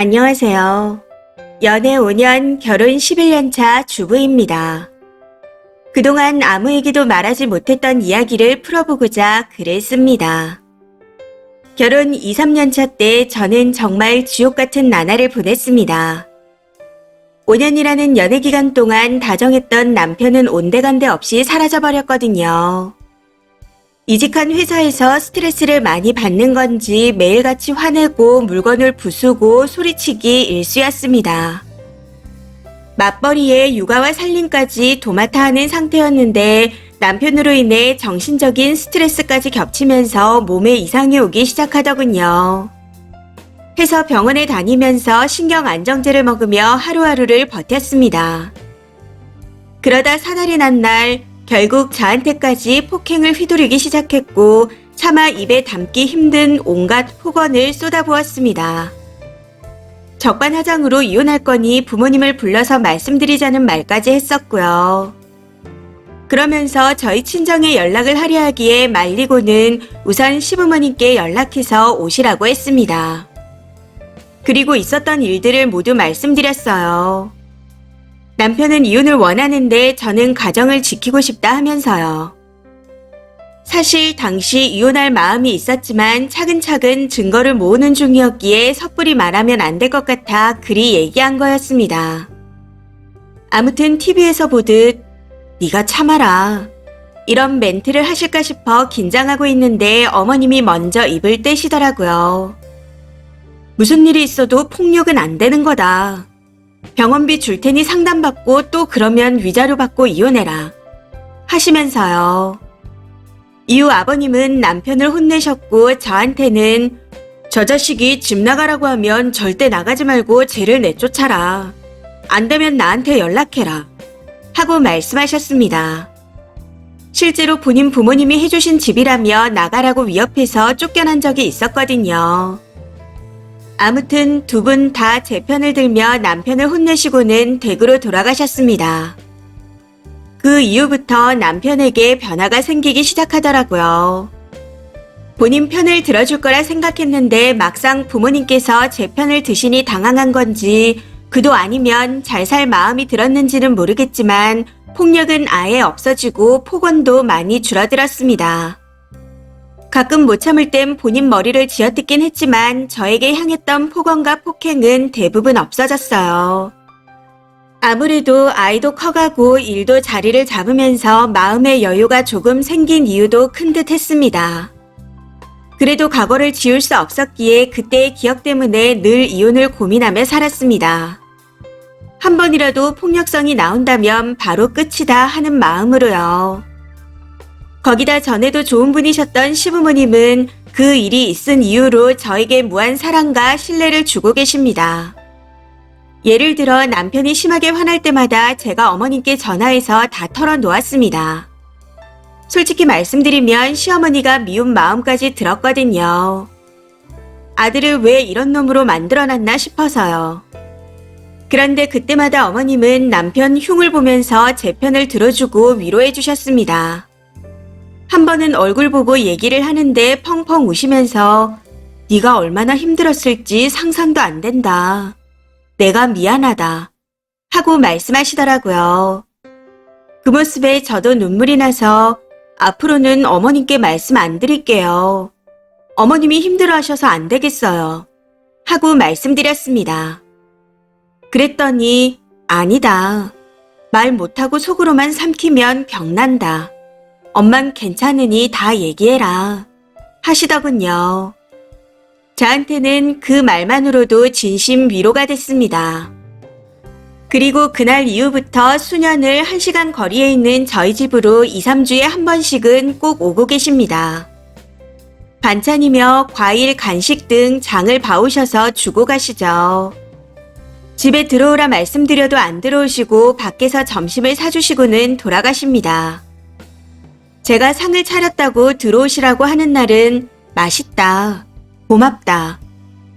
안녕하세요. 연애 5년, 결혼 11년 차 주부입니다. 그동안 아무에게도 말하지 못했던 이야기를 풀어보고자 글을 씁니다. 결혼 2, 3년 차 때 저는 정말 지옥 같은 나날을 보냈습니다. 5년이라는 연애 기간 동안 다정했던 남편은 온데간데 없이 사라져버렸거든요. 이직한 회사에서 스트레스를 많이 받는 건지 매일같이 화내고 물건을 부수고 소리치기 일쑤였습니다. 맞벌이에 육아와 살림까지 도맡아 하는 상태였는데 남편으로 인해 정신적인 스트레스까지 겹치면서 몸에 이상이 오기 시작하더군요. 해서 병원에 다니면서 신경 안정제를 먹으며 하루하루를 버텼습니다. 그러다 사달이 난 날 결국 저한테까지 폭행을 휘두르기 시작했고 차마 입에 담기 힘든 온갖 폭언을 쏟아부었습니다. 적반하장으로 이혼할 거니 부모님을 불러서 말씀드리자는 말까지 했었고요. 그러면서 저희 친정에 연락을 하려 하기에 말리고는 우선 시부모님께 연락해서 오시라고 했습니다. 그리고 있었던 일들을 모두 말씀드렸어요. 남편은 이혼을 원하는데 저는 가정을 지키고 싶다 하면서요. 사실 당시 이혼할 마음이 있었지만 차근차근 증거를 모으는 중이었기에 섣불리 말하면 안 될 것 같아 그리 얘기한 거였습니다. 아무튼 TV에서 보듯 네가 참아라 이런 멘트를 하실까 싶어 긴장하고 있는데 어머님이 먼저 입을 떼시더라고요. 무슨 일이 있어도 폭력은 안 되는 거다. 병원비 줄 테니 상담받고 또 그러면 위자료 받고 이혼해라 하시면서요. 이후 아버님은 남편을 혼내셨고 저한테는 저 자식이 집 나가라고 하면 절대 나가지 말고 쟤를 내쫓아라. 안 되면 나한테 연락해라 하고 말씀하셨습니다. 실제로 본인 부모님이 해주신 집이라며 나가라고 위협해서 쫓겨난 적이 있었거든요. 아무튼 두 분 다 제 편을 들며 남편을 혼내시고는 댁으로 돌아가셨습니다. 그 이후부터 남편에게 변화가 생기기 시작하더라고요. 본인 편을 들어줄 거라 생각했는데 막상 부모님께서 제 편을 드시니 당황한 건지 그도 아니면 잘 살 마음이 들었는지는 모르겠지만 폭력은 아예 없어지고 폭언도 많이 줄어들었습니다. 가끔 못 참을 땐 본인 머리를 쥐어뜯긴 했지만 저에게 향했던 폭언과 폭행은 대부분 없어졌어요. 아무래도 아이도 커가고 일도 자리를 잡으면서 마음의 여유가 조금 생긴 이유도 큰 듯 했습니다. 그래도 과거를 지울 수 없었기에 그때의 기억 때문에 늘 이혼을 고민하며 살았습니다. 한 번이라도 폭력성이 나온다면 바로 끝이다 하는 마음으로요. 거기다 전에도 좋은 분이셨던 시부모님은 그 일이 있은 이후로 저에게 무한 사랑과 신뢰를 주고 계십니다. 예를 들어 남편이 심하게 화날 때마다 제가 어머님께 전화해서 다 털어놓았습니다. 솔직히 말씀드리면 시어머니가 미운 마음까지 들었거든요. 아들을 왜 이런 놈으로 만들어놨나 싶어서요. 그런데 그때마다 어머님은 남편 흉을 보면서 제 편을 들어주고 위로해 주셨습니다. 한 번은 얼굴 보고 얘기를 하는데 펑펑 우시면서 네가 얼마나 힘들었을지 상상도 안 된다. 내가 미안하다 하고 말씀하시더라고요. 그 모습에 저도 눈물이 나서 앞으로는 어머님께 말씀 안 드릴게요. 어머님이 힘들어하셔서 안 되겠어요 하고 말씀드렸습니다. 그랬더니 아니다. 말 못하고 속으로만 삼키면 병난다. 엄만 괜찮으니 다 얘기해라 하시더군요. 저한테는 그 말만으로도 진심 위로가 됐습니다. 그리고 그날 이후부터 수년을 1시간 거리에 있는 저희 집으로 2, 3주에 한 번씩은 꼭 오고 계십니다. 반찬이며 과일, 간식 등 장을 봐오셔서 주고 가시죠. 집에 들어오라 말씀드려도 안 들어오시고 밖에서 점심을 사주시고는 돌아가십니다. 제가 상을 차렸다고 들어오시라고 하는 날은 맛있다, 고맙다,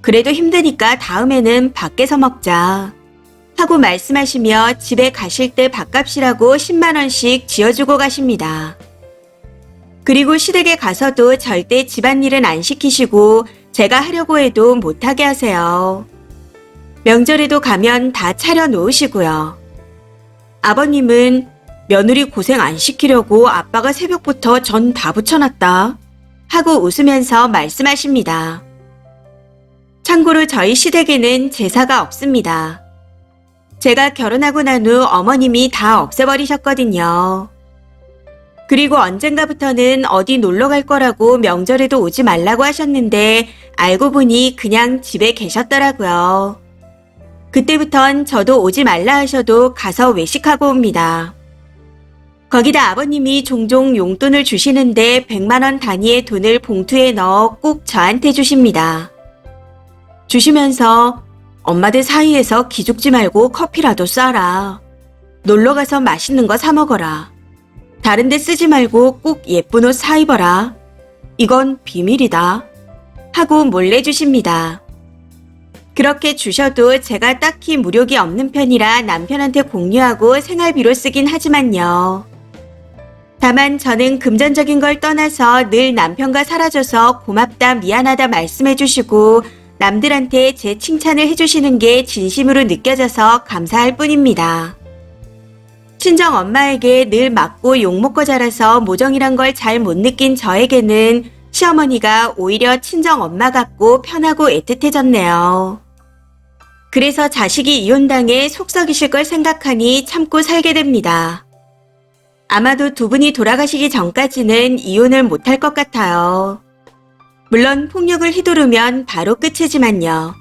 그래도 힘드니까 다음에는 밖에서 먹자 하고 말씀하시며 집에 가실 때 밥값이라고 10만 원씩 지어주고 가십니다. 그리고 시댁에 가서도 절대 집안일은 안 시키시고 제가 하려고 해도 못하게 하세요. 명절에도 가면 다 차려 놓으시고요. 아버님은 며느리 고생 안 시키려고 아빠가 새벽부터 전 다 부쳐놨다 하고 웃으면서 말씀하십니다. 참고로 저희 시댁에는 제사가 없습니다. 제가 결혼하고 난 후 어머님이 다 없애버리셨거든요. 그리고 언젠가부터는 어디 놀러 갈 거라고 명절에도 오지 말라고 하셨는데 알고 보니 그냥 집에 계셨더라고요. 그때부턴 저도 오지 말라 하셔도 가서 외식하고 옵니다. 거기다 아버님이 종종 용돈을 주시는데 100만 원 단위의 돈을 봉투에 넣어 꼭 저한테 주십니다. 주시면서 엄마들 사이에서 기죽지 말고 커피라도 싸라. 놀러 가서 맛있는 거 사 먹어라. 다른 데 쓰지 말고 꼭 예쁜 옷 사 입어라. 이건 비밀이다. 하고 몰래 주십니다. 그렇게 주셔도 제가 딱히 무력이 없는 편이라 남편한테 공유하고 생활비로 쓰긴 하지만요. 다만 저는 금전적인 걸 떠나서 늘 남편과 살아줘서 고맙다 미안하다 말씀해 주시고 남들한테 제 칭찬을 해주시는 게 진심으로 느껴져서 감사할 뿐입니다. 친정 엄마에게 늘 맞고 욕먹고 자라서 모정이란 걸 잘 못 느낀 저에게는 시어머니가 오히려 친정 엄마 같고 편하고 애틋해졌네요. 그래서 자식이 이혼당해 속 썩이실 걸 생각하니 참고 살게 됩니다. 아마도 두 분이 돌아가시기 전까지는 이혼을 못할 것 같아요. 물론 폭력을 휘두르면 바로 끝이지만요.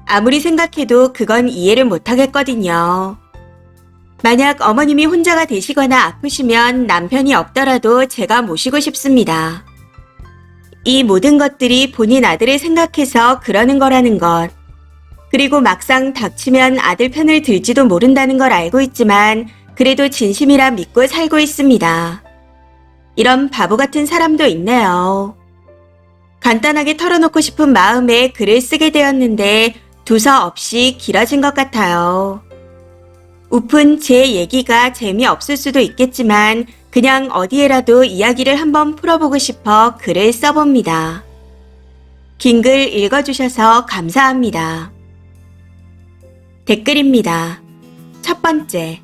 아무리 생각해도 그건 이해를 못하겠거든요. 만약 어머님이 혼자가 되시거나 아프시면 남편이 없더라도 제가 모시고 싶습니다. 이 모든 것들이 본인 아들을 생각해서 그러는 거라는 것. 그리고 막상 닥치면 아들 편을 들지도 모른다는 걸 알고 있지만 그래도 진심이라 믿고 살고 있습니다. 이런 바보 같은 사람도 있네요. 간단하게 털어놓고 싶은 마음에 글을 쓰게 되었는데 두서 없이 길어진 것 같아요. 우픈 제 얘기가 재미없을 수도 있겠지만 그냥 어디에라도 이야기를 한번 풀어보고 싶어 글을 써봅니다. 긴 글 읽어주셔서 감사합니다. 댓글입니다. 첫 번째.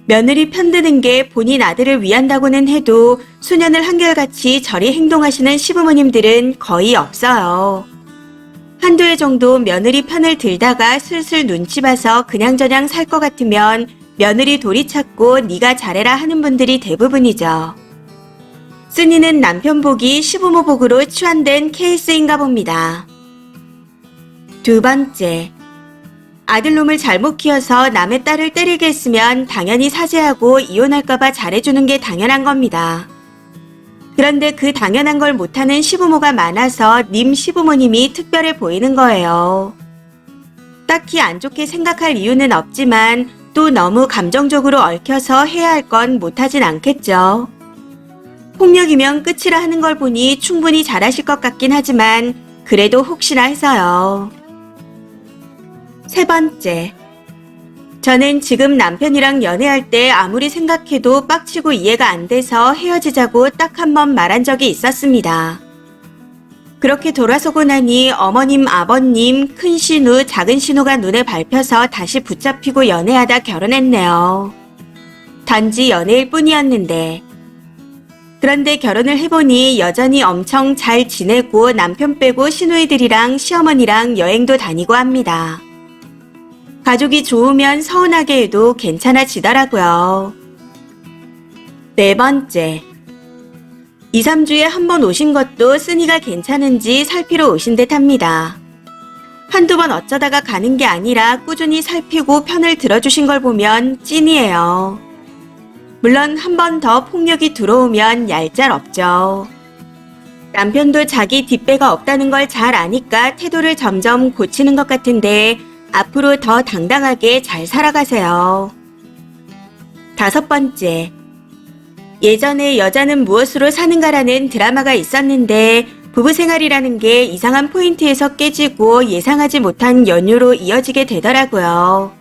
며느리 편드는 게 본인 아들을 위한다고는 해도 수년을 한결같이 저리 행동하시는 시부모님들은 거의 없어요. 한두 해 정도 며느리 편을 들다가 슬슬 눈치 봐서 그냥저냥 살 것 같으면 며느리 도리 찾고 네가 잘해라 하는 분들이 대부분이죠. 쓰니는 남편 복이 시부모 복으로 치환된 케이스인가 봅니다. 두 번째. 아들놈을 잘못 키워서 남의 딸을 때리게 했으면 당연히 사죄하고 이혼할까봐 잘해주는 게 당연한 겁니다. 그런데 그 당연한 걸 못하는 시부모가 많아서 님 시부모님이 특별해 보이는 거예요. 딱히 안 좋게 생각할 이유는 없지만 또 너무 감정적으로 얽혀서 해야 할 건 못하진 않겠죠. 폭력이면 끝이라 하는 걸 보니 충분히 잘하실 것 같긴 하지만 그래도 혹시나 해서요. 세 번째. 저는 지금 남편이랑 연애할 때 아무리 생각해도 빡치고 이해가 안 돼서 헤어지자고 딱 한 번 말한 적이 있었습니다. 그렇게 돌아서고 나니 어머님, 아버님, 큰 신우, 작은 신우가 눈에 밟혀서 다시 붙잡히고 연애하다 결혼했네요. 단지 연애일 뿐이었는데. 그런데 결혼을 해보니 여전히 엄청 잘 지내고 남편 빼고 시누이들이랑 시어머니랑 여행도 다니고 합니다. 가족이 좋으면 서운하게 해도 괜찮아지더라고요. 네 번째. 2, 3주에 한 번 오신 것도 쓰니가 괜찮은지 살피러 오신 듯 합니다. 한두 번 어쩌다가 가는 게 아니라 꾸준히 살피고 편을 들어주신 걸 보면 찐이에요. 물론 한 번 더 폭력이 들어오면 얄짤없죠. 남편도 자기 뒷배가 없다는 걸 잘 아니까 태도를 점점 고치는 것 같은데 앞으로 더 당당하게 잘 살아가세요. 다섯 번째. 예전에 여자는 무엇으로 사는가라는 드라마가 있었는데 부부 생활이라는 게 이상한 포인트에서 깨지고 예상하지 못한 연유로 이어지게 되더라고요.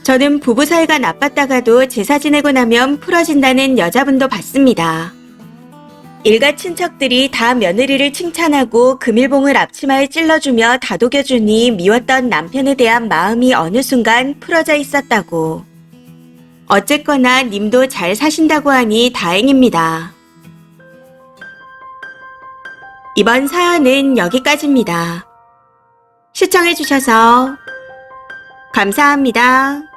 저는 부부 사이가 나빴다가도 제사 지내고 나면 풀어진다는 여자분도 봤습니다. 일가 친척들이 다 며느리를 칭찬하고 금일봉을 앞치마에 찔러주며 다독여주니 미웠던 남편에 대한 마음이 어느 순간 풀어져 있었다고. 어쨌거나 님도 잘 사신다고 하니 다행입니다. 이번 사연은 여기까지입니다. 시청해주셔서 감사합니다.